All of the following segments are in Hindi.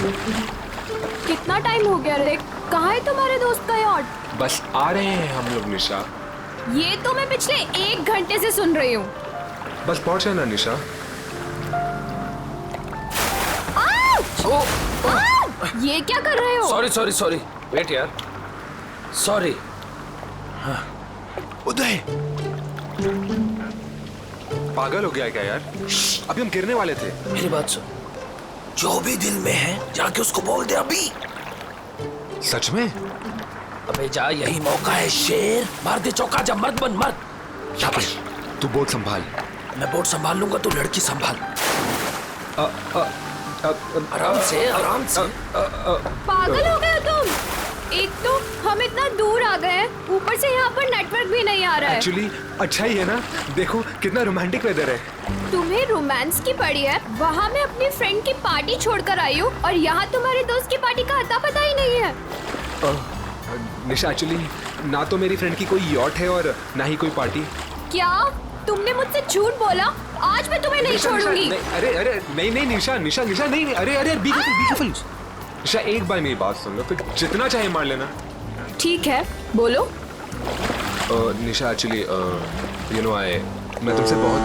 कितना टाइम हो गया रे? कहाँ है तुम्हारे दोस्त का यॉट? बस आ रहे हैं हम लोग निशा। ये तो मैं पिछले 1 घंटे से सुन रही हूँ। बस पहुंचे ना निशा। ये क्या कर रहे हो? सॉरी सॉरी सॉरी, वेट यार, सॉरी। उदय, पागल हो गया क्या यार? अभी हम गिरने वाले थे। मेरी बात सुन, जो भी दिल में है जाके उसको बोल दे अभी। सच में? अबे जा, यही मौका है शेर। मार दे चौका, जब मर्द बन मर्द। शाबाश, तू बोट संभाल। मैं बोट संभाल लूंगा, तू लड़की संभाल। आराम से आराम से। पागल हो गए तुम? एक तो हम इतना दूर आ गए हैं, ऊपर से यहाँ पर नेटवर्क भी नहीं आ रहा है। एक्चुअली अच्छा ही है ना, देखो कितना रोमांटिक वेदर है। तुम्हें रोमांस की पड़ी है? वहाँ मैं अपनी फ्रेंड की पार्टी छोड़कर आई हूँ और यहाँ तुम्हारे दोस्त की पार्टी का अता पता ही नहीं है। निशा, एक्चुअली ना तो मेरी फ्रेंड की कोई यॉट है और ना ही कोई पार्टी। क्या तुमने मुझसे झूठ बोला? आज मैं तुम्हें नहीं छोड़ूंगी। अरे अरे नहीं नहीं निशा निशा निशा नहीं, अरे अरे बी केयरफुल। निशा, एक बार मेरी बात सुन लो, फिर जितना चाहे मार लेना। ठीक है, बोलो। निशा, एक्चुअली यू नो मैं तुमसे बहुत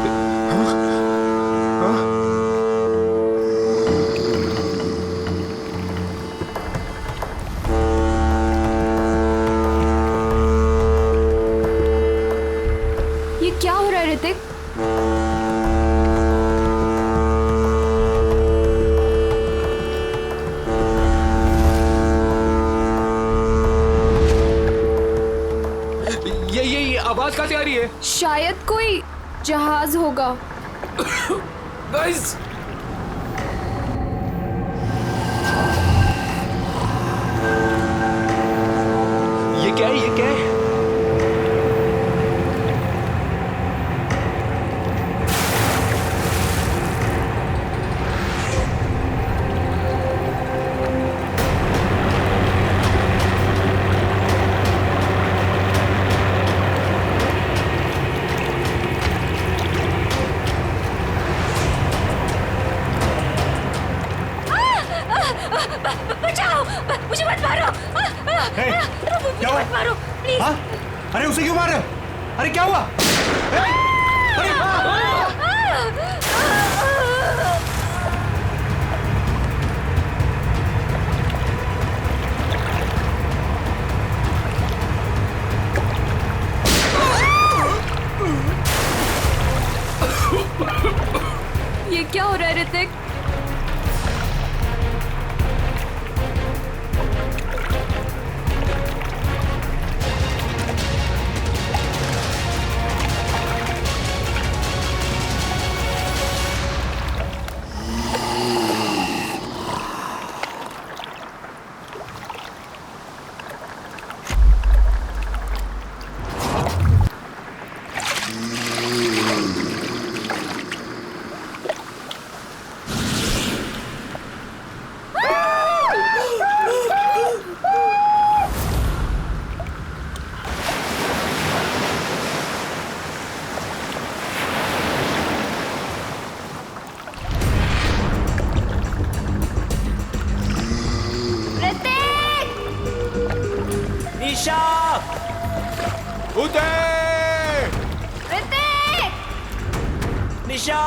ये क्या हो रहा है ऋतिक? ये आवाज कहाँ से आ रही है? शायद कोई जहाज होगा। गाइस, ये क्या है? ये क्या है? बचाओ, मुझे मत मारो। क्या हुआ? मत मारो प्लीज। हाँ? अरे उसे क्यों मार रहे हो? अरे क्या हुआ? अरे ये क्या हो रहा है ऋतिक? निशा! उदय! ऋतिक! निशा!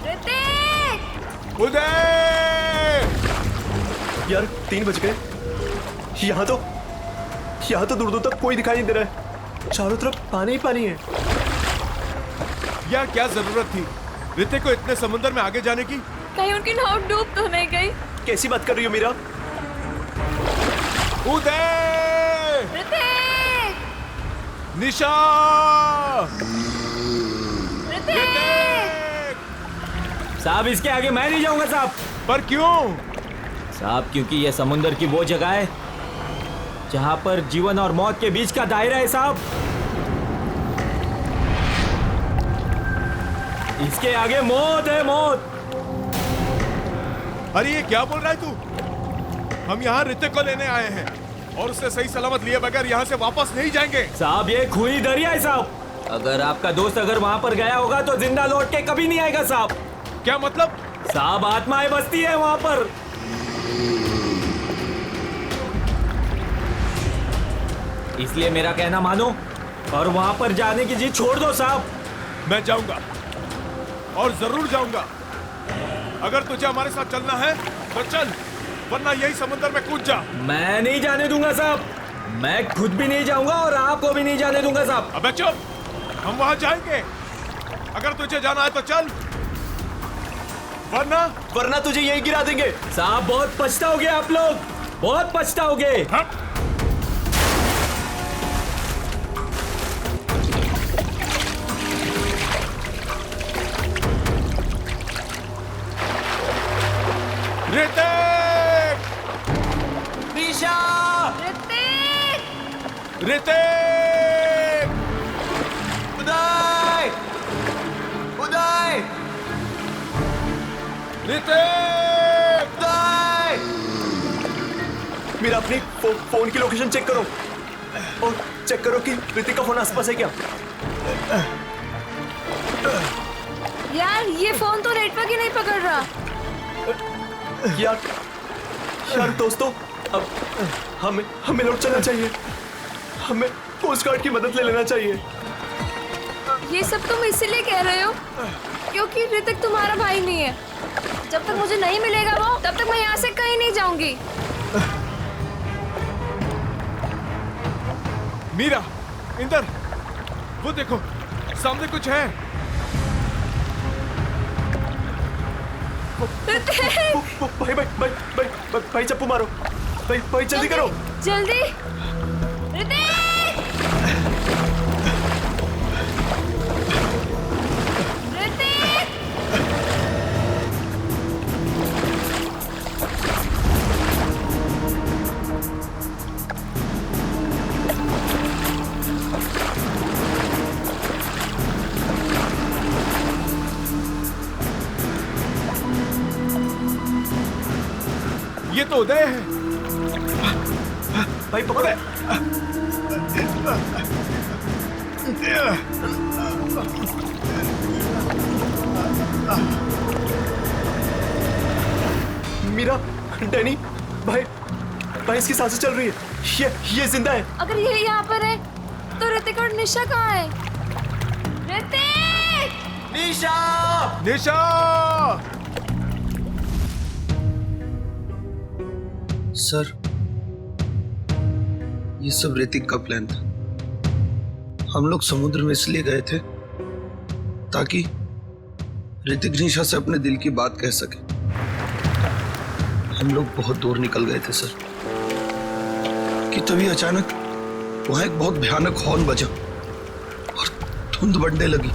ऋतिक! उदय! यार 3 बज गए। यहाँ तो दूर दूर तक कोई दिखाई नहीं दे रहा है। चारों तरफ पानी ही पानी है। यार क्या जरूरत थी ऋतिक को इतने समुद्र में आगे जाने की? कहीं उनकी नाव डूब तो नहीं गई? कैसी बात कर रही हो मीरा? उदय! ऋतिक! निशा! ऋतिक! साहब, इसके आगे मैं नहीं जाऊंगा साहब। पर क्यों? साहब, क्योंकि यह समुद्र की वो जगह है जहां पर जीवन और मौत के बीच का दायरा है साहब। इसके आगे मौत है, मौत। अरे ये क्या बोल रहा है तू? हम यहाँ ऋतिक को लेने आए हैं और उसे सही सलामत लिए बगैर यहाँ से वापस नहीं जाएंगे। साहब, ये खूनी दरिया है साहब। अगर आपका दोस्त अगर वहां पर गया होगा तो जिंदा लौट के कभी नहीं आएगा साहब। क्या मतलब? साहब, आत्माएं बसती है वहां पर। इसलिए मेरा कहना मानो और वहां पर जाने की जिद छोड़ दो साहब। मैं जाऊंगा और जरूर जाऊंगा। अगर तुझे हमारे साथ चलना है तो चल, वरना यही समुद्र में कूद जा। मैं नहीं जाने दूंगा साहब, मैं खुद भी नहीं जाऊंगा और आपको भी नहीं जाने दूंगा साहब। अबे चुप, हम वहां जाएंगे। अगर तुझे जाना है तो चल, वरना तुझे यही गिरा देंगे। साहब बहुत पछताओगे आप लोग, बहुत पछताओगे। हाँ? ऋतिक! निशा! ऋतिक! उदय! उदय! ऋतिक! उदय! मेरा अपनी फोन की लोकेशन चेक करो और चेक करो कि ऋतिक का फोन आसपास है क्या। यार ये फोन तो नेटवर्क ही नहीं पकड़ रहा। यार दोस्तों, अब हमें लौट चलना चाहिए। हमें कोस्ट गार्ड की मदद ले लेना चाहिए। ये सब तुम इसीलिए कह रहे हो क्योंकि ऋतिक तुम्हारा भाई नहीं है। जब तक मुझे नहीं मिलेगा वो, तब तक मैं यहाँ से कहीं नहीं जाऊंगी। मीरा, इंदर, वो देखो सामने कुछ है। भाई चप्पू मारो। भाई जल्दी करो। जल्दी। ऋतिक! ऋतिक! ये तो उदय है। भाई पकड़े। मीरा, डैनी, भाई इसकी सांसें चल रही है। ये जिंदा है। अगर ये यहाँ पर है तो ऋतिक और निशा कहाँ है? ऋतिक! निशा! निशा! सर, ये सब ऋतिक का प्लान था। हम लोग समुद्र में इसलिए गए थे ताकि ऋतिक निशा से अपने दिल की बात कह सके। हम लोग बहुत दूर निकल गए थे सर कि तभी अचानक वहां एक बहुत भयानक हॉर्न बजा और धुंध बढ़ने लगी।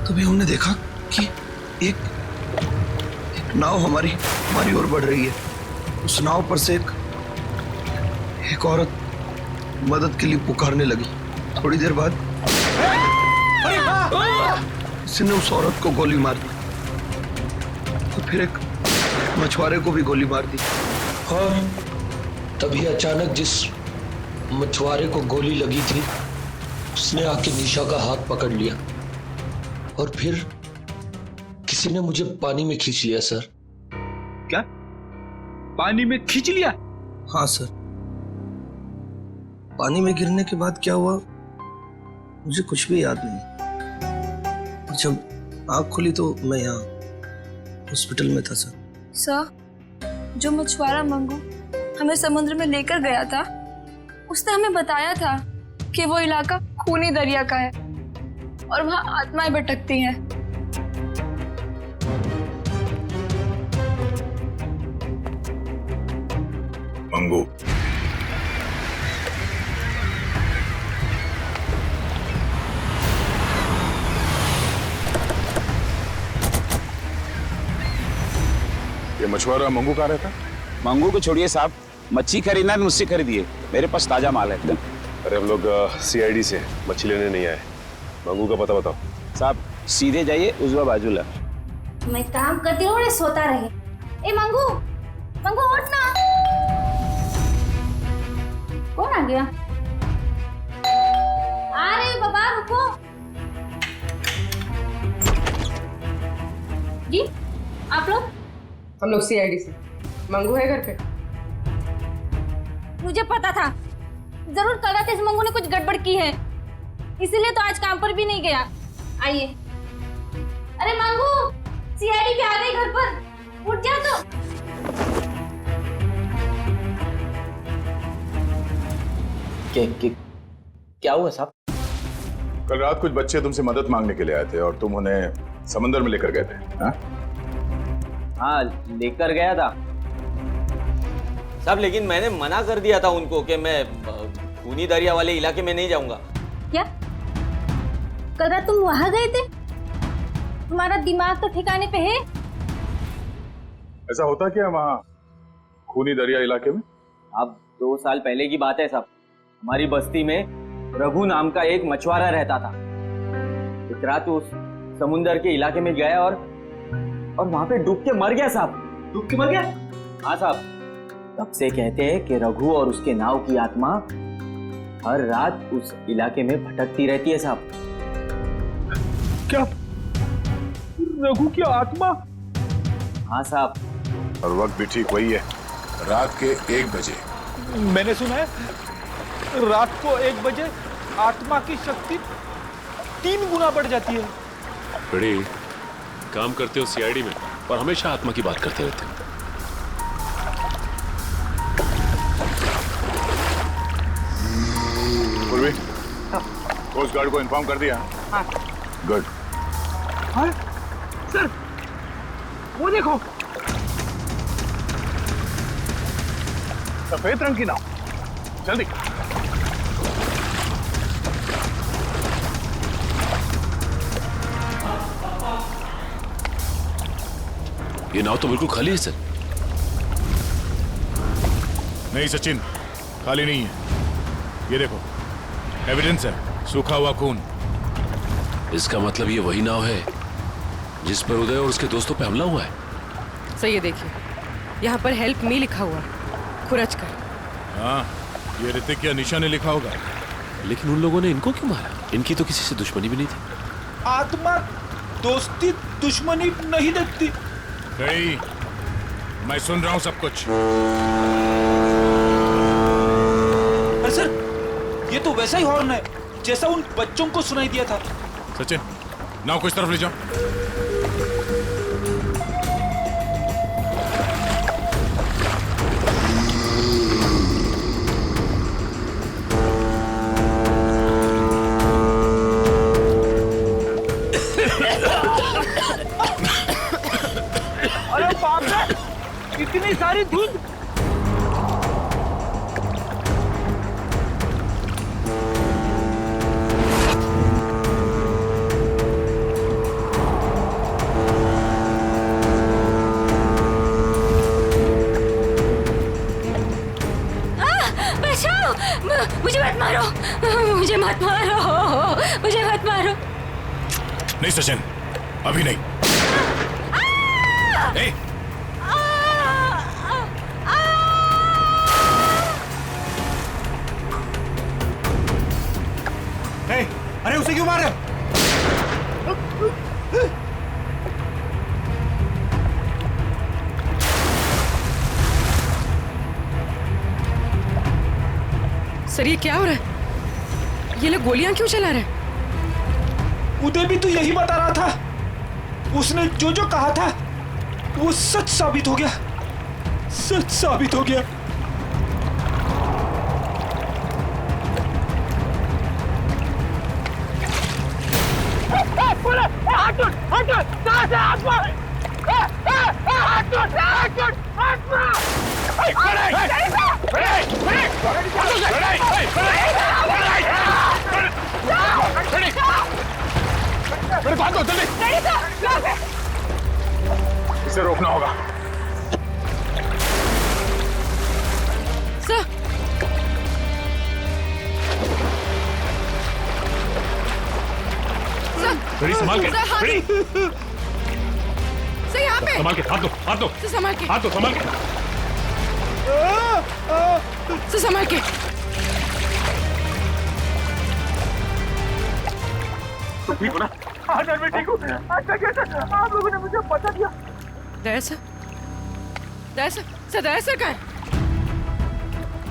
तभी हमने देखा कि एक नाव हमारी ओर बढ़ रही है। उस नाव पर से एक औरत मदद के लिए पुकारने लगी। थोड़ी देर बाद किसी ने उस औरत को गोली मार दी और फिर एक मछुआरे को भी गोली मार दी। और तभी अचानक जिस मछुआरे को गोली लगी थी उसने आके निशा का हाथ पकड़ लिया और फिर किसी ने मुझे पानी में खींच लिया सर। क्या? पानी में खींच लिया? हाँ सर। पानी में गिरने के बाद क्या हुआ मुझे कुछ भी याद नहीं। जब आँख खुली तो मैं यहाँ हॉस्पिटल में था सर। सर, जो मछुआरा मंगू हमें समुद्र में लेकर गया था, उसने हमें बताया था कि वो इलाका खूनी दरिया का है और वहाँ आत्माएं भटकती हैं। मंगू, ये मछुआरा मंगू कहाँ रहता? मंगू को छोड़िए साहब, मच्छी खरीदना है मुझसे खरीदिए, मेरे पास ताजा माल है एकदम। अरे हम लोग CID से मच्छी लेने नहीं आए। मंगू का पता बताओ। साहब सीधे जाइए, उजवा बाजू ला। मैं काम करती हूँ, सोता रहे। ए मंगू, मंगू उठ ना। कौन आ गया? आ रहे हो बाबा, रुको। जी, आप लोग? हम लोग CID से। मंगू है घर पे? मुझे पता था जरूर कल रात इस मंगू ने कुछ गड़बड़ की है, इसीलिए तो आज काम पर भी नहीं गया। आइए। अरे मंगू, सीआईडी भी आ गई घर पर, उठ जा तो। क्या हुआ साहब? कल रात कुछ बच्चे तुमसे मदद मांगने के लिए आए थे और तुम उन्हें समंदर में लेकर गए थे, हाँ? हाँ, लेकर गया था साहब, लेकिन मैंने मना कर दिया था उनको कि मैं खूनी दरिया वाले इलाके में नहीं जाऊंगा। क्या कल रात तुम वहां गए थे? तुम्हारा दिमाग तो ठिकाने पे है? ऐसा होता क्या वहाँ खूनी दरिया इलाके में? अब 2 साल पहले की बात है साहब, हमारी बस्ती में रघु नाम का एक मछुआरा रहता था। एक रात उस समुंदर के इलाके में गया और वहां पे डूब के मर गया साहब। डूब के मर गया? हाँ साहब। तब से कहते हैं कि रघु और उसके नाव की आत्मा हर रात उस इलाके में भटकती रहती है साहब। क्या? रघु की आत्मा? हाँ साहब। और वक्त भी ठीक वही है, रात के 1 बजे। मैंने सुना है रात को 1 बजे आत्मा की शक्ति 3 गुना बढ़ जाती है। बड़ी काम करते हो सीआईडी में और हमेशा आत्मा की बात करते रहते हो। पूर्वी, कोस्ट गार्ड को इन्फॉर्म कर दिया? हाँ। गुड। हाँ? सर, वो देखो, सफेद रंग की नाव, जल्दी। ये नाव तो बिल्कुल खाली है सर। नहीं सचिन, खाली नहीं है। ये देखो, एविडेंस है, सूखा हुआ खून। इसका मतलब ये वही नाव है जिस पर उदय और उसके दोस्तों पे हमला हुआ है। सही है, देखिए यहाँ पर हेल्प मी लिखा हुआ है, खुरच कर। हाँ, ये ऋतिक या निशा ने लिखा होगा। लेकिन उन लोगों ने इनको क्यों मारा? इनकी तो किसी से दुश्मनी भी नहीं थी। आत्मा दोस्ती दुश्मनी नहीं देखती। नहीं, मैं सुन रहा हूं सब कुछ। अरे सर, ये तो वैसा ही हॉर्न है जैसा उन बच्चों को सुनाई दिया था। सचिन, नाव को इस तरफ ले जाओ। अरे बाप रे, इतनी सारी धुंध। मुझे मत मारो, मुझे मत मारो, मुझे मत मारो। नहीं सचिन, अभी नहीं। ए! अरे उसे क्यों मार रहे हो? सर, ये क्या हो रहा है? ये लोग गोलियां क्यों चला रहे हैं? उदय भी तो यही बता रहा था। उसने जो जो कहा था वो सच साबित हो गया, सच साबित हो गया। मेरे बात दो, जल्दी। इसे रोकना होगा। सर, बड़ी संभाल के, बड़ी। सर, यहाँ पे। संभाल के, हाथ दो, हाथ दो। सर, संभाल के। हाथ दो, संभाल के। सर, संभाल के। ठीक हो ना? हाँ सर, मैं ठीक हूँ। अच्छा क्या सर, आप लोगों ने मुझे बता दिया। दया सर, दया सर का है।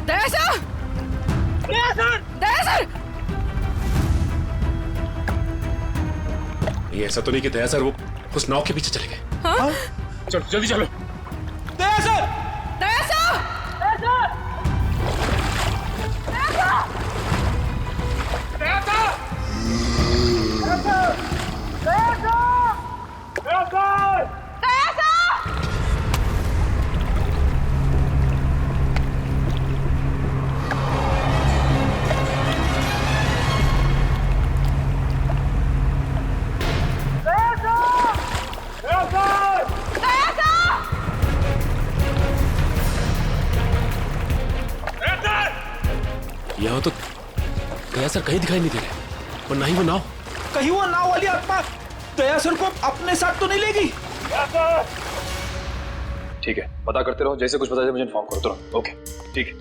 दया सर! ये ऐसा तो नहीं कि दया सर वो उस नाव के पीछे चले गए? हाँ? चलो जल्दी चलो। दया सर! यहाँ तो दया सर कहीं दिखाई नहीं दे रहे, और ना ही वो नाव। कहीं वो नाव वाली आत्मा दया सर को अपने साथ तो नहीं लेगी? ठीक है, पता करते रहो, जैसे कुछ पता चले मुझे इन्फॉर्म करो तुरंत। ओके ठीक है।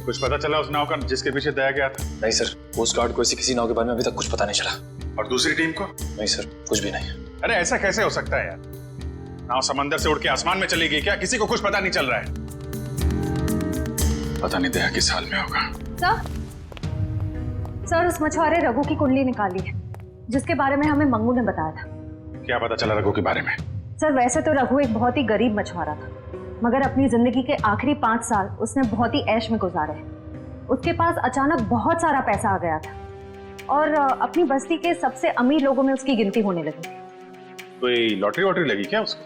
कुछ पता चला उस नाव का जिसके पीछे दया गया था? नहीं सर, कोस्ट गार्ड को ऐसी किसी नाव के बारे में अभी तक कुछ पता नहीं चला। और दूसरी टीम को? नहीं सर, कुछ भी नहीं। अरे ऐसा कैसे हो सकता है यार? नाव समंदर से उड़ के आसमान में चली गई क्या? किसी को कुछ पता नहीं चल रहा है। पता नहीं दया किस हाल में होगा। सर उस मछुआरे रघु की कुंडली निकाली है, जिसके बारे में हमें मंगू ने बताया था। क्या पता चला रघु के बारे में? सर वैसे तो रघु एक बहुत ही गरीब मछुआरा था, मगर अपनी जिंदगी के आखिरी 5 साल उसने बहुत ही ऐश में गुजारे। उसके पास अचानक बहुत सारा पैसा आ गया था और अपनी बस्ती के सबसे अमीर लोगों में उसकी गिनती होने लगी। कोई लॉटरी वॉटरी लगी क्या उसको?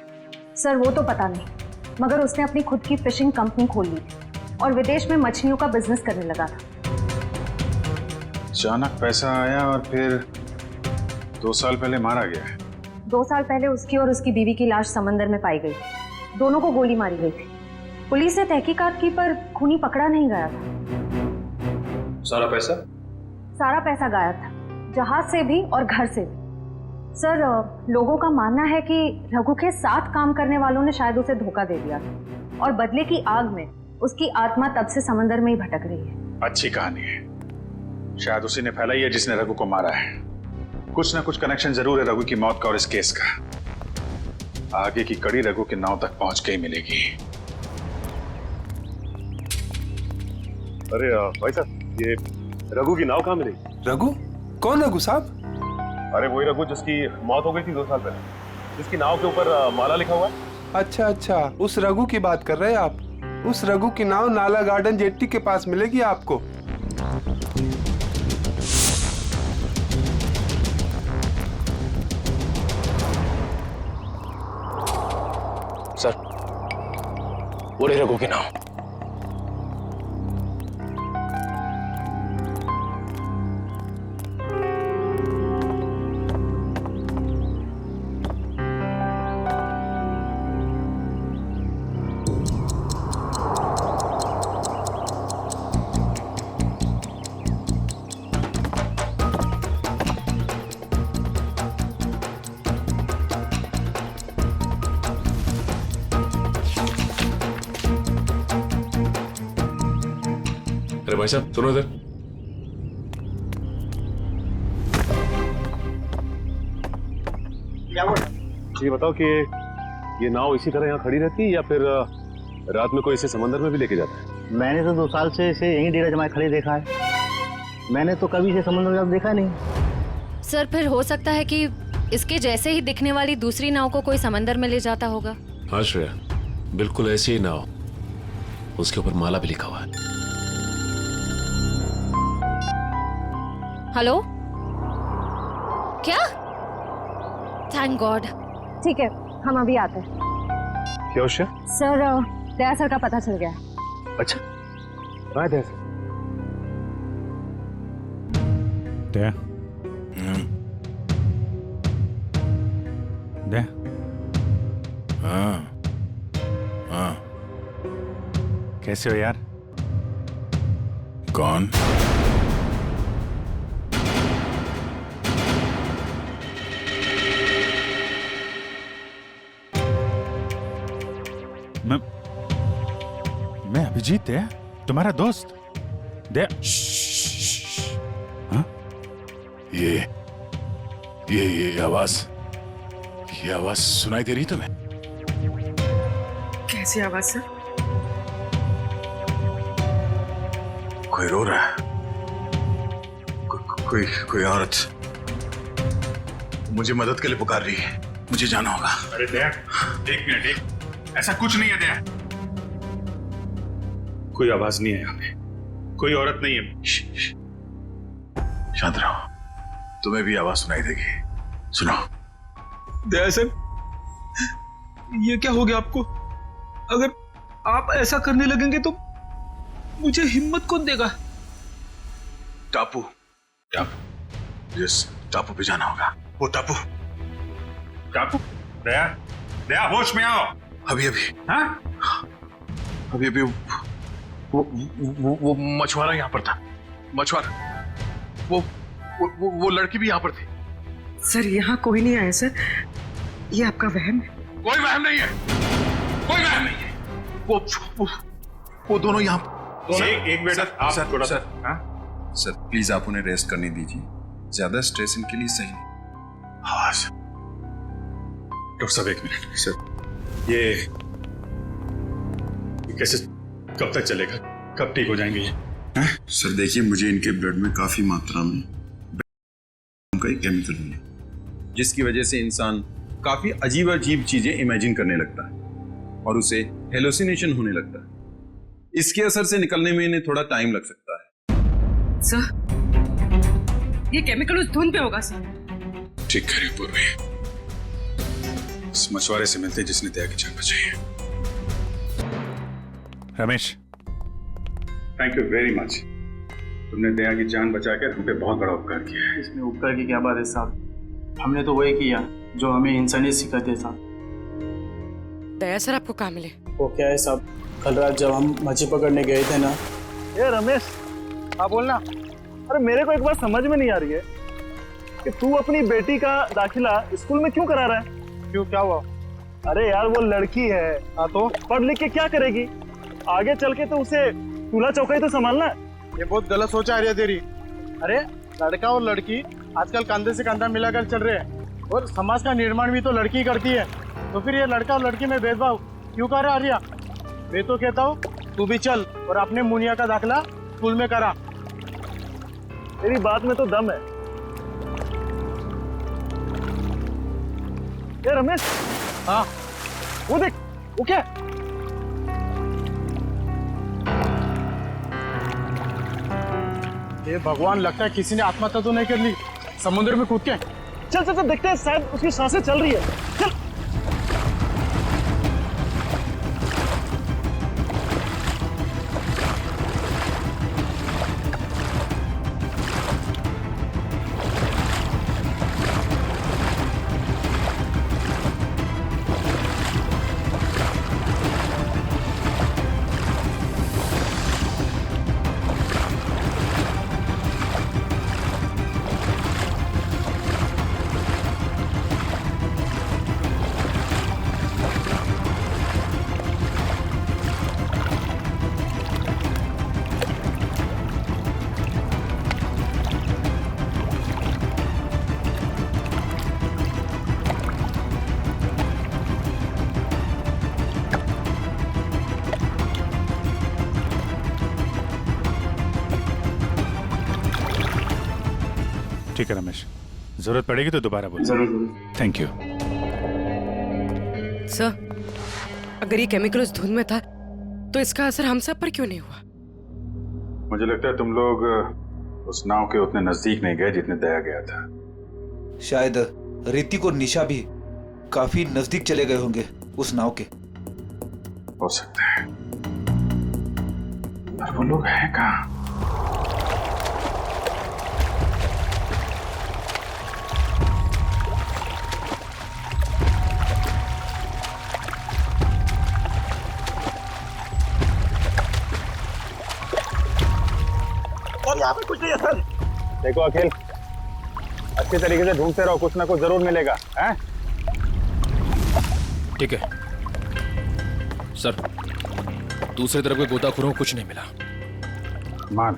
सर वो तो पता नहीं, मगर उसने अपनी खुद की फिशिंग कंपनी खोल ली थी और विदेश में मछलियों का बिजनेस करने लगा था। अचानक पैसा आया और फिर 2 साल पहले मारा गया है। 2 साल पहले उसकी और उसकी बीवी की लाश समंदर में पाई गई। दोनों को गोली मारी गई थी। पुलिस ने तहकीकात की पर खूनी पकड़ा नहीं गया था। सारा पैसा? सारा पैसा गायब था, जहाज से भी और घर से भी। सर लोगों का मानना है कि रघु के साथ काम करने वालों ने शायद उसे धोखा दे दिया था और बदले की आग में उसकी आत्मा तब से समंदर में ही भटक रही है। अच्छी कहानी है। शायद उसी ने फैलाई है जिसने रघु को मारा है। कुछ ना कुछ कनेक्शन जरूर है रघु की मौत का और इस केस का। आगे की कड़ी रघु के नाव तक पहुंच के ही मिलेगी। अरे भाई साहब, ये रघु की नाव कहाँ मिलेगी? रघु? कौन रघु साहब? अरे वही रघु जिसकी मौत हो गई थी 2 साल पहले, जिसकी नाव के ऊपर माला लिखा हुआ है। अच्छा, उस रघु की बात कर रहे हैं आप? उस रघु की नाव नाला गार्डन जेट्टी के पास मिलेगी आपको। सर वो रही रघु की नाव। अरे भाई साहब सुनो इधर। ये बताओ कि ये नाव इसी तरह यहाँ खड़ी रहती है या फिर रात में कोई इसे समंदर में भी लेके जाता है? मैंने तो 2 साल से इसे यहीं डेरा जमाए खड़े देखा है। मैंने तो कभी इसे समुद्र में देखा नहीं। सर फिर हो सकता है कि इसके जैसे ही दिखने वाली दूसरी नाव को कोई समंदर में ले जाता होगा। हाँ श्रेया, बिल्कुल ऐसी ही नाव, उसके ऊपर माला भी लिखा हुआ है। हेलो, क्या? Thank God. ठीक है, हम अभी आते हैं। क्या उसे? सर दया सर का पता चल गया। अच्छा, कहाँ दया? दया, दया। हाँ हाँ। कैसे हो यार? कौन? मैं अभिजीत है, तुम्हारा दोस्त। दया। हाँ? ये आवाज सुनाई दे रही तुम्हें? कैसी आवाज सर? कोई रो रहा है। कोई औरत मुझे मदद के लिए पुकार रही है। मुझे जाना होगा। अरे दया, एक मिनट, ऐसा कुछ नहीं है दया। कोई आवाज नहीं है यहाँ पे, कोई औरत नहीं है। शांत रहो, तुम्हें भी आवाज सुनाई देगी। सुनो। दया सर, ये क्या हो गया आपको? अगर आप ऐसा करने लगेंगे तो मुझे हिम्मत कौन देगा? टापू जिस टापू पे जाना होगा, वो टापू। दया होश में आओ। अभी वो मछुआरा यहाँ पर था। मछुआरा, वो लड़की भी यहाँ पर थी। सर यहाँ कोई नहीं आया सर, ये आपका वहम है। कोई वहम नहीं है। वो दोनों यहाँ। एक मिनट आप थोड़ा सा। सर प्लीज आप उन्हें रेस्ट करने दीजिए, ज्यादा स्ट्रेस इनके लिए सही नहीं। हाँ सर। डॉक्टर साहब एक मिनट सर, ये कैसे, कब तक चलेगा, कब ठीक हो जाएंगे ये? सर देखिए, मुझे इनके ब्लड में काफी मात्रा में का एक केमिकल मिला, जिसकी वजह से इंसान काफी अजीब अजीब चीजें इमेजिन करने लगता है और उसे हेलुसिनेशन होने लगता है। इसके असर से निकलने में इन्हें थोड़ा टाइम लग सकता है। सर ये केमिकल उस धुंध पे होगा सर। ठीक कह रही पूर्वी, उस मछुआरे से मिलते जिसने दया की जान बचाई है। Ramesh, thank you very much. तुमने दया की जान बचाकर हम पे बहुत बड़ा उपकार किया है। इसमें उपकार की क्या बात है साहब, हमने तो वही किया जो हमें इंसानियत सिखाते साहब। दया सर आपको कहाँ मिले? वो क्या है साहब, कल रात जब हम मछली पकड़ने गए थे ना। ये रमेश, हाँ बोलना। अरे मेरे को एक बात समझ में नहीं आ रही है कि तू अपनी बेटी का दाखिला स्कूल में क्यों करा रहा है? क्यों, क्या हुआ? अरे यार वो लड़की है, हाँ तो पढ़ लिख के क्या करेगी? आगे चल के तो उसे चूल्हा चौका तो संभालना है। ये बहुत गलत सोच आ रही है तेरी। अरे लड़का और लड़की आजकल कंधे से कंधा मिलाकर चल रहे हैं और समाज का निर्माण भी तो लड़की करती है, तो फिर ये लड़का और लड़की में भेदभाव क्यों कर रहा है आर्या? मैं तो कहता हूँ तू भी चल और अपने मुनिया का दाखिला स्कूल में करा। तेरी बात में तो दम है। ये रमेश, हाँ वो देख, वो क्या? ये भगवान, लगता है किसी ने आत्महत्या तो नहीं कर ली समुद्र में कूद के। चल चल चल देखते हैं, शायद उसकी सांसें चल रही है। चल। ठीक है रमेश, जरूरत पड़ेगी तो दोबारा बोलो। जरूर। Thank you. सर अगर ये केमिकल उस धुंध में था तो इसका असर हम सब पर क्यों नहीं हुआ? मुझे लगता है तुम लोग उस नाव के उतने नजदीक नहीं गए जितने दया गया था। शायद ऋतिक और निशा भी काफी नजदीक चले गए होंगे उस नाव के। हो सकता है, पर वो लोग हैं कहाँ? यहाँ पे कुछ नहीं है सर। देखो अखिल, अच्छी तरीके से ढूंढते रहो, कुछ ना कुछ जरूर मिलेगा। हैं? ठीक है सर, दूसरी तरफ के गोताखोरों को कुछ नहीं मिला। मान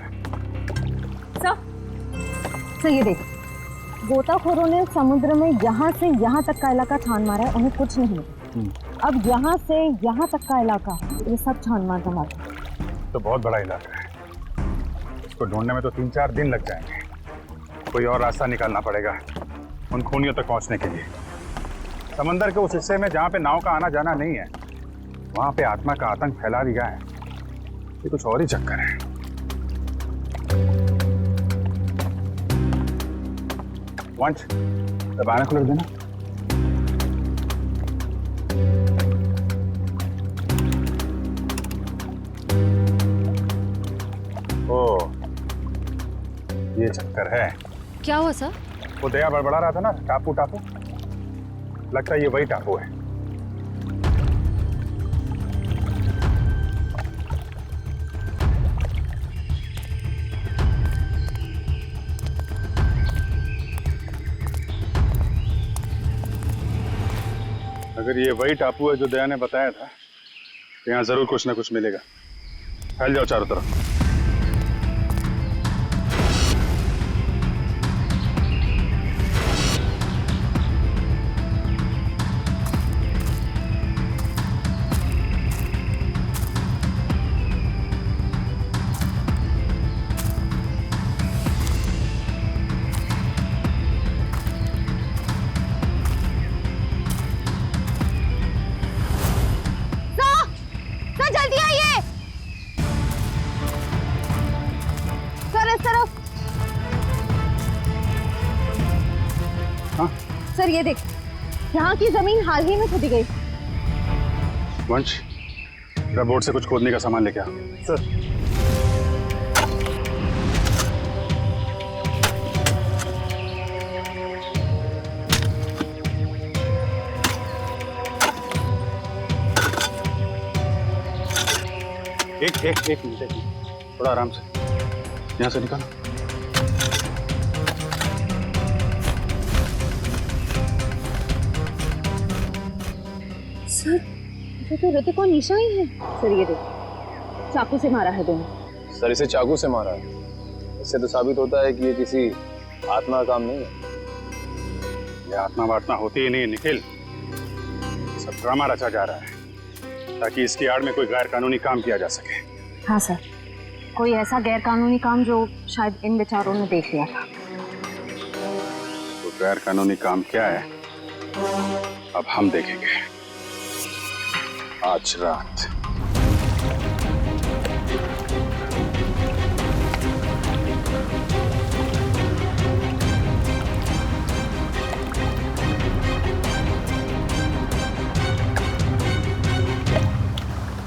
सर ये देख, गोताखोरों ने समुद्र में यहाँ से यहाँ तक का इलाका छान मारा है, उन्हें कुछ नहीं मिला। अब यहाँ से यहाँ तक का इलाका ये सब छान मार दमाता। तो बहुत बड़ा इलाका है, इसको ढूंढने में तो 3-4 दिन लग जाएंगे। कोई और रास्ता निकालना पड़ेगा उन खूनियों तक पहुंचने के लिए। समंदर के उस हिस्से में जहाँ पे नाव का आना जाना नहीं है, वहां पे आत्मा का आतंक फैला दिया है। ये कुछ और ही चक्कर है। वंश, दबाना खुल देना। ओ, ये चक्कर है। क्या हुआ सर? वो दया बड़बड़ा रहा था ना, टापू टापू, लगता है ये वही टापू है। अगर ये वही टापू है जो दया ने बताया था, तो यहाँ जरूर कुछ ना कुछ मिलेगा। फैल जाओ चारों तरफ। सर ये देख, यहाँ की जमीन हाल ही में खोदी गई। वंश, जरा बोर्ड से कुछ खोदने का सामान लेके आ। सर। एक मिनट, थोड़ा आराम से, यहाँ से निकालो। सर, ये तो ऋतिक और निशा ही है। सर ये देख, चाकू से मारा है दोनों। सर इसे चाकू से मारा है, इससे तो साबित होता है कि ये किसी आत्मा का काम नहीं है। ये आत्मा वात्मा होती ही नहीं निखिल, सब ड्रामा रचा जा रहा है ताकि इसकी आड़ में कोई गैर कानूनी काम किया जा सके। हाँ सर, कोई ऐसा गैर कानूनी काम जो शायद इन बेचारों ने देख लिया था। तो गैर कानूनी काम क्या है, अब हम देखेंगे आज रात।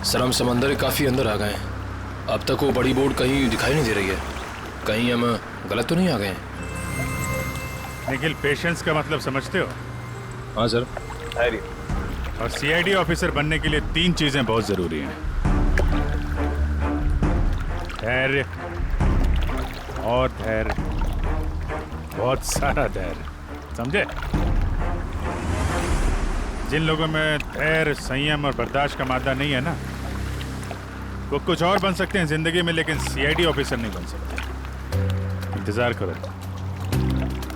सर हम समंदर के काफी अंदर आ गए हैं। अब तक वो बड़ी बोट कहीं दिखाई नहीं दे रही है। कहीं हम गलत तो नहीं आ गए हैं? निखिल, पेशेंस का मतलब समझते हो? हाँ सर। धैर्य। और सीआईडी ऑफिसर बनने के लिए 3 चीजें बहुत जरूरी हैं। धैर्य और धैर्य, बहुत सारा धैर्य, समझे? जिन लोगों में धैर्य, संयम और बर्दाश्त का मादा नहीं है ना, वो कुछ और बन सकते हैं जिंदगी में, लेकिन सीआईडी ऑफिसर नहीं बन सकते। इंतजार करो,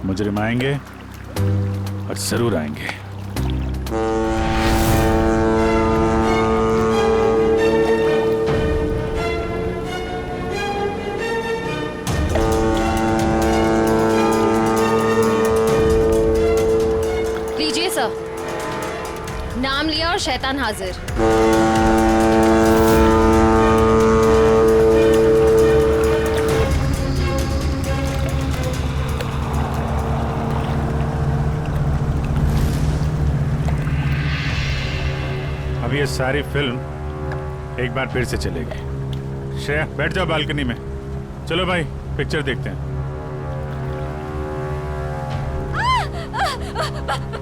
मुजरिम आएंगे और जरूर आएंगे। लीजिए सर, नाम लिया और शैतान हाजिर। अब ये सारी फिल्म एक बार फिर से चलेगी। श्रेया, बैठ जाओ बालकनी में। चलो भाई, पिक्चर देखते हैं।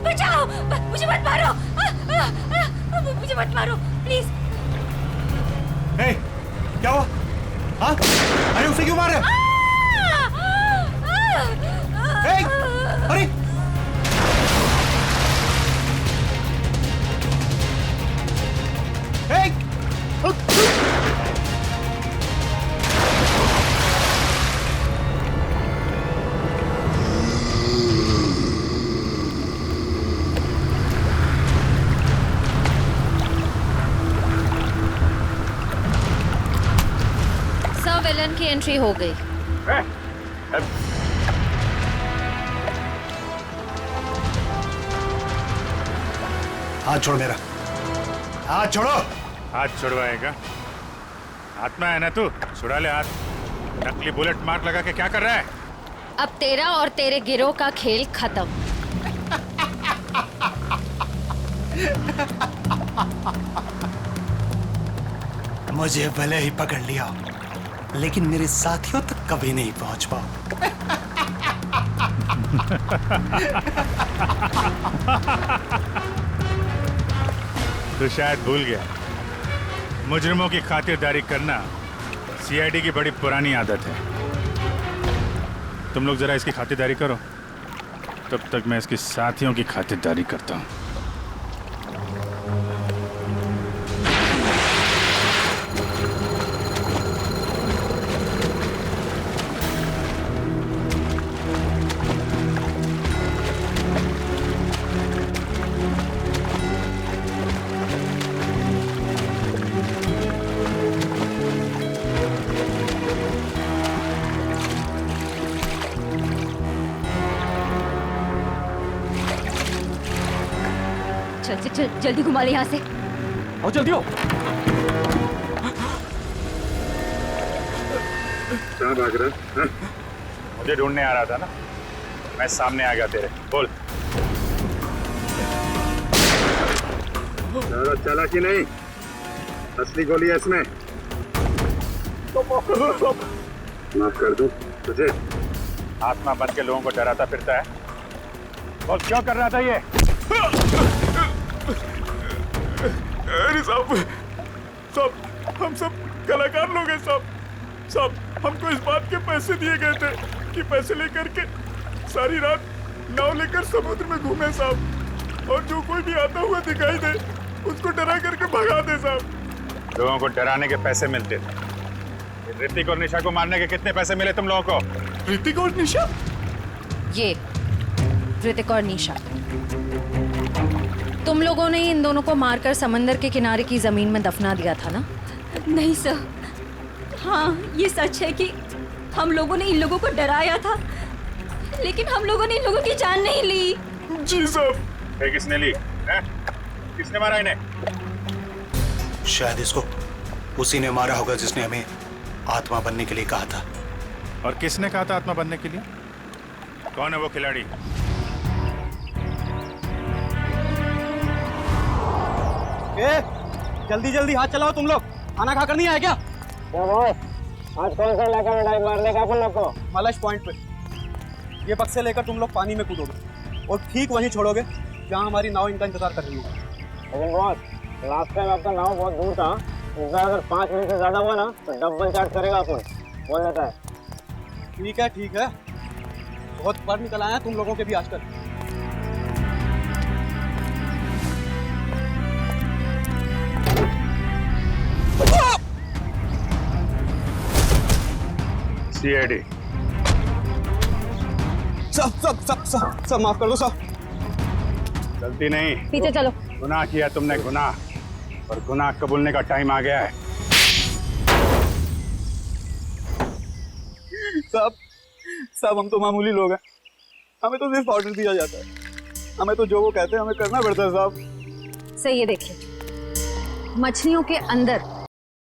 बचाओ, मुझे मत मारो, मुझे मत मारो प्लीज। क्या हुआ? हाँ? अरे उसे क्यों मार रहे? अरे विलन की एंट्री हो गई। हाथ छोड़ मेरा, हाथ छोड़ो। हाथ छुड़वाएगा? आत्मा है ना तू, छुड़ा ले हाथ। नकली बुलेट मार्क लगा के क्या कर रहा है? अब तेरा और तेरे गिरोह का खेल खत्म। मुझे भले ही पकड़ लिया, लेकिन मेरे साथियों तक कभी नहीं पहुंच पाओ। तो शायद भूल गया, मुजरिमों की खातिरदारी करना सीआईडी की बड़ी पुरानी आदत है। तुम लोग जरा इसकी खातिरदारी करो, तब तक मैं इसके साथियों की खातिरदारी करता हूँ। चल चल जल्दी घुमा ले यहाँ से। आओ जल्दी हो। कहाँ भाग रहा है? मुझे ढूंढने आ रहा था ना, मैं सामने आ गया तेरे। बोल। ज्यादा चालाकी नहीं, असली गोली है इसमें। माफ कर दूं तुझे? आत्मा बन के लोगों को डराता फिरता है। बोल क्यों कर रहा था ये? अरे साहब, हम सब कलाकार लोग हैं साहब, हमको इस बात के पैसे दिए गए थे कि पैसे लेकर के सारी रात नाव लेकर समुद्र में घूमे साहब, और जो कोई भी आता हुआ दिखाई दे उसको डरा करके भगा दे साहब। लोगों को डराने के पैसे मिलते थे। ऋतिक और निशा को मारने के कितने पैसे मिले तुम लोगों को? ऋतिक और निशा? ये ऋतिक और निशा, तुम लोगों ने इन दोनों को मारकर समंदर के किनारे की जमीन में दफना दिया था ना? नहीं सर, हाँ ये सच है कि हम लोगों ने इन लोगों को डराया था, लेकिन हम लोगों ने इन लोगों की जान नहीं ली। जी साहब। फिर किसने ली है? किसने मारा इन्हें? शायद इसको उसी ने मारा होगा जिसने हमें आत्मा बनने के लिए कहा था। और किसने कहा था आत्मा बनने के लिए? कौन है वो खिलाड़ी? जल्दी जल्दी हाथ चलाओ तुम लोग, खाना खाकर नहीं आए क्या? आज कौन सा इलाका में डाइव मारने का अपन लोग को? मलश पॉइंट पे। ये बक्से लेकर तुम लोग पानी में कूदोगे और ठीक वहीं छोड़ोगे जहाँ हमारी नाव इनका इंतजार कर रही है। लेकिन बॉस, लास्ट टाइम आपका नाव बहुत दूर था, इस बार अगर 5 मिनट से ज्यादा हुआ ना तो डबल चार्ज करेगा अपन, बोल देता है। ठीक है, बहुत बार निकल आया तुम लोगों के भी आजकल। सीआईडी। सब माफ कर दो साहब। गलती नहीं, पीछे चलो। गुनाह किया तुमने, गुनाह, और गुनाह कबूलने का टाइम आ गया है। साहब हम तो मामूली लोग हैं, हमें तो सिर्फ ऑर्डर दिया जाता है, हमें तो जो वो कहते हैं हमें करना पड़ता है साहब। सही ये देखिए, मछलियों के अंदर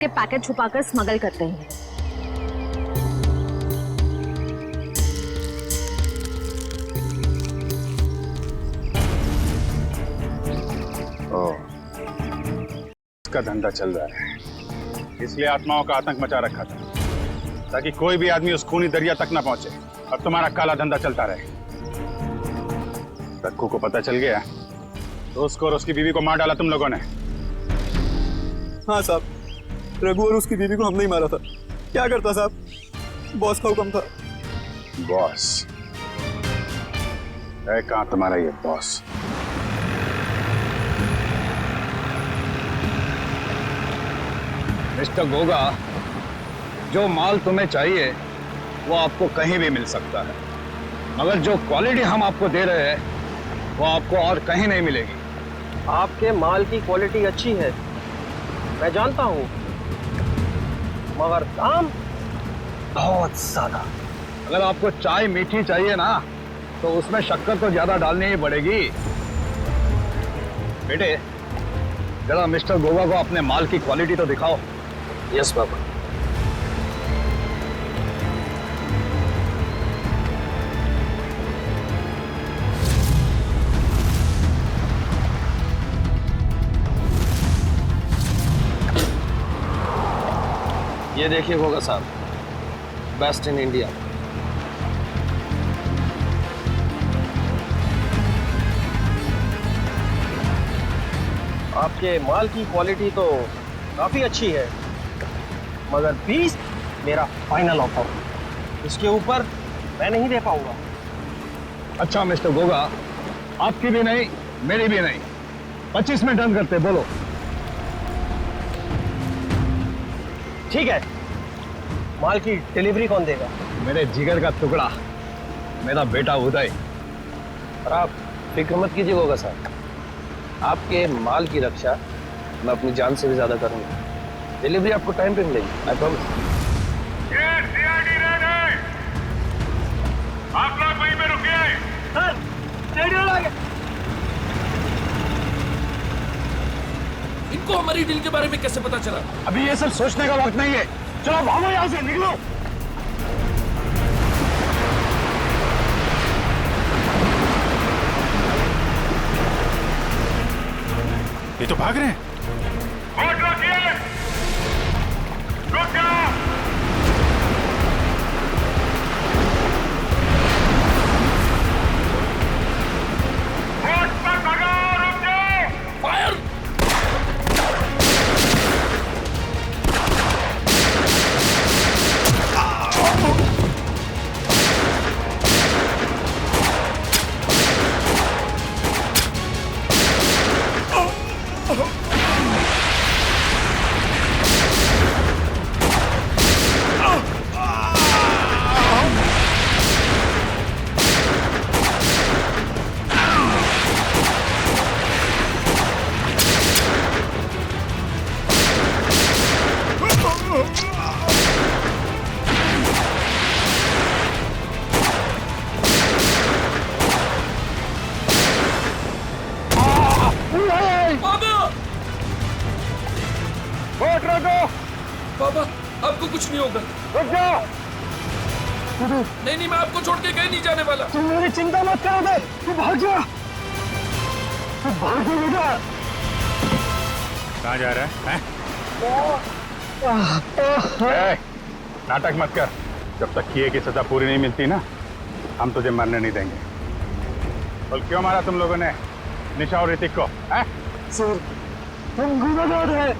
के पैकेट छुपाकर स्मगल करते हैं। इसका धंधा चल रहा है, इसलिए आत्माओं का आतंक मचा रखा था ताकि कोई भी आदमी उस खूनी दरिया तक ना पहुंचे। अब तुम्हारा काला धंधा चलता रहे। रक्कू को पता चल गया तो उसको और उसकी बीवी को मार डाला तुम लोगों ने। हाँ साहब, रघु और उसकी बीवी को हमने ही मारा था। क्या करता साहब, बॉस का हुक्म था। बॉस है कहाँ तुम्हारा ये बॉस? मिस्टर गोगा, जो माल तुम्हें चाहिए वो आपको कहीं भी मिल सकता है, मगर जो क्वालिटी हम आपको दे रहे हैं वो आपको और कहीं नहीं मिलेगी। आपके माल की क्वालिटी अच्छी है, मैं जानता हूँ, मगर दाम बहुत ज्यादा। अगर आपको चाय मीठी चाहिए ना तो उसमें शक्कर तो ज्यादा डालनी ही पड़ेगी। बेटे जरा मिस्टर गोगा को अपने माल की क्वालिटी तो दिखाओ। Yes papa. ये देखिए गोगा साहब, बेस्ट इन इंडिया। आपके माल की क्वालिटी तो काफी अच्छी है, मगर 20 मेरा फाइनल ऑफर, इसके ऊपर मैं नहीं दे पाऊंगा। अच्छा मिस्टर गोगा, आपकी भी नहीं मेरी भी नहीं, 25 में डन करते, बोलो। ठीक है, माल की डिलीवरी कौन देगा? मेरे जिगर का टुकड़ा, मेरा बेटा उदय। और आप फिक्र मत कीजिए गोगा साहब, आपके माल की रक्षा मैं अपनी जान से भी ज्यादा करूंगा। डिलीवरी आपको टाइम पे मिलेगी, आई प्रॉमिस। आप लोग वहीं पे रुकिए। सर, रेडियो लगा। इनको हमारी डील के बारे में कैसे पता चला? अभी ये सब सोचने का वक्त नहीं है, चलो भागो यहाँ से, निकलो। ये तो भाग रहे हैं। फायर! बाबा, आपको कुछ नहीं होगा। रुक जाओ। नहीं नहीं, मैं आपको छोड़ के कहीं नहीं जाने वाला। तुम मेरी चिंता मत करो बे, तू भाग जा, तू भाग जा बेटा। कहाँ जा रहा है? नाटक मत कर, जब तक किए की सजा पूरी नहीं मिलती ना, हम तुझे मरने नहीं देंगे। बोल क्यों मारा तुम लोगों ने निशा और ऋतिक को? सर, हम गुनाहगार हैं,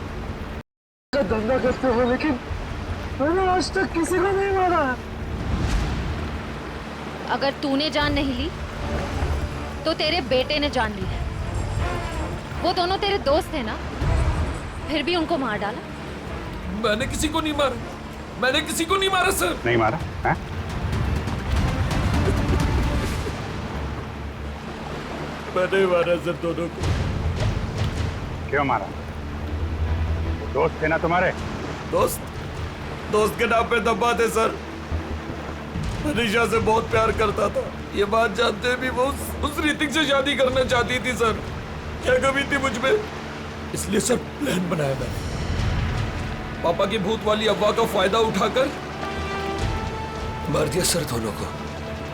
का धंधा करते हो, लेकिन मैंने आज तक किसी को नहीं मारा। अगर तूने जान नहीं ली तो तेरे बेटे ने जान ली है। वो दोनों तेरे दोस्त थे ना, फिर भी उनको मार डाला। मैंने किसी को नहीं मारा, मैंने किसी को नहीं मारा सर। नहीं मारा है? मैंने मारा सर दोनों को। क्यों मारा? दोस्त थे ना तुम्हारे? दोस्त के नाम पे दबा थे सर। मैं निशा से बहुत प्यार करता था, ये बात जानते भी वो उस ऋतिक से शादी करना चाहती थी सर। क्या कमी थी मुझ में, इसलिए सर प्लान बनाया मैंने। पापा की भूत वाली अफवाह का फायदा उठाकर मार दिया सर दोनों को।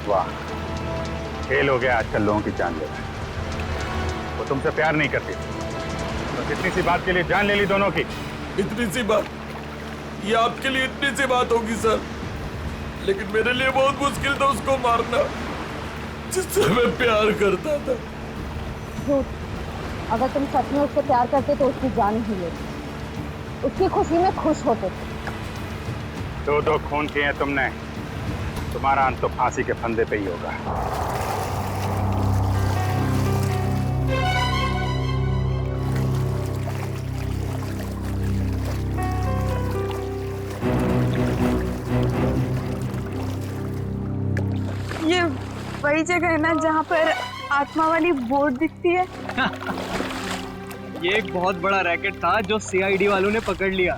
वाह, खेल हो गया आजकल लोगों की जान लेना। वो तुमसे प्यार नहीं करती, तो कितनी सी बात के लिए जान ले ली दोनों की। इतनी सी बात, ये आपके लिए इतनी सी बात होगी सर, लेकिन मेरे लिए बहुत मुश्किल था उसको मारना जिससे मैं प्यार करता था। अगर तुम सच में उससे प्यार करते तो उसकी जान ही लेते, उसकी खुशी में खुश होते। दो खून किए हैं तुमने, तुम्हारा अंत तो फांसी के फंदे पे ही होगा। ये वही जगह है ना जहाँ पर आत्मा वाली बोर्ड दिखती है? ये एक बहुत बड़ा रैकेट था जो सीआईडी वालों ने पकड़ लिया।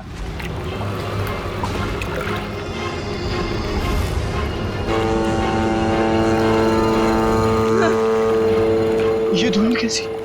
ये धुन कैसी?